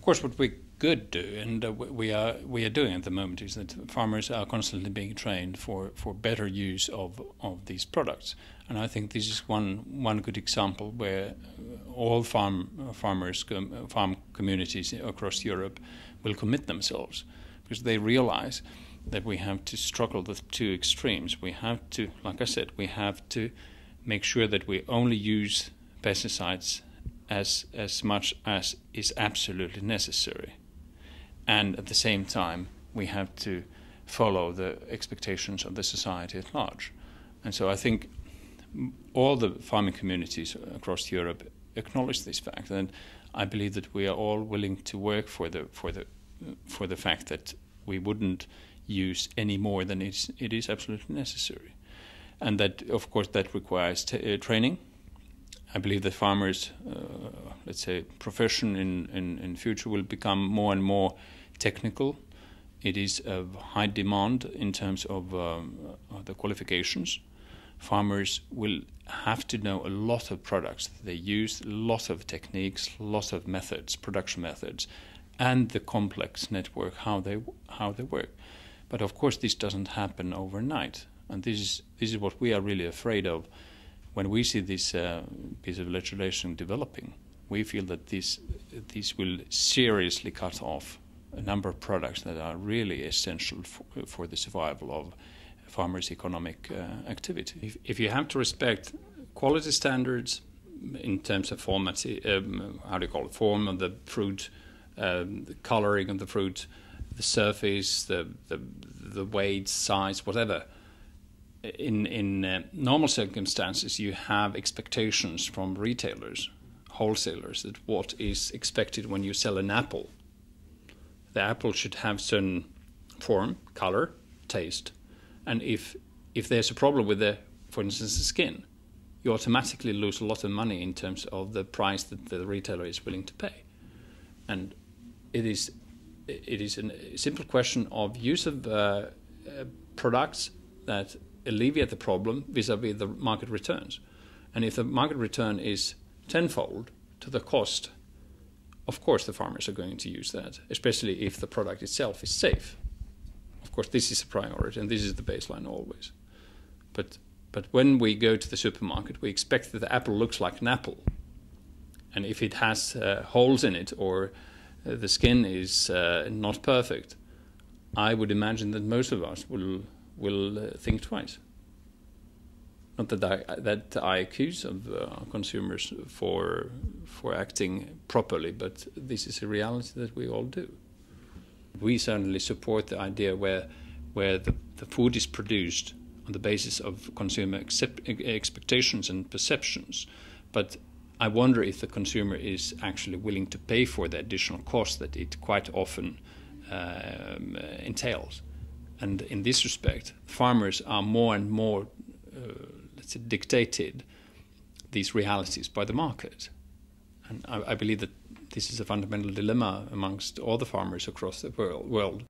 Of course, what we could do, and we are doing at the moment, is that farmers are constantly being trained for better use of these products. And I think this is one good example where all farm communities across Europe will commit themselves, because they realize that we have to struggle with two extremes. We have to, like I said, we have to make sure that we only use pesticides as much as is absolutely necessary. And at the same time, we have to follow the expectations of the society at large. And so I think all the farming communities across Europe acknowledge this fact, and I believe that we are all willing to work for the fact that we wouldn't use any more than it is absolutely necessary. And that, of course, that requires training. I believe that farmers, let's say, profession in future will become more and more technical. It is of high demand in terms of the qualifications. Farmers will have to know a lot of products that they use, a lot of techniques, a lot of methods, production methods, and the complex network, how they work. But of course, this doesn't happen overnight, and this is what we are really afraid of. When we see this piece of legislation developing, we feel that this will seriously cut off a number of products that are really essential for the survival of farmers' economic activity. If you have to respect quality standards in terms of form of the fruit, the coloring of the fruit, the surface, the weight, size, whatever. In normal circumstances, you have expectations from retailers, wholesalers, that what is expected when you sell an apple. The apple should have certain form, color, taste, and if there's a problem with for instance, the skin, you automatically lose a lot of money in terms of the price that the retailer is willing to pay. And it is a simple question of use of products that alleviate the problem vis-a-vis the market returns. And if the market return is tenfold to the cost, of course the farmers are going to use that, especially if the product itself is safe. Of course, this is a priority, and this is the baseline always. But when we go to the supermarket, we expect that the apple looks like an apple. And if it has holes in it or the skin is not perfect, I would imagine that most of us will think twice. Not that I accuse of consumers for acting properly, but this is a reality that we all do. We certainly support the idea where the food is produced on the basis of consumer expectations and perceptions, but I wonder if the consumer is actually willing to pay for the additional cost that it quite often entails. And in this respect, farmers are more and more, let's say, dictated these realities by the market. And I believe that this is a fundamental dilemma amongst all the farmers across the world.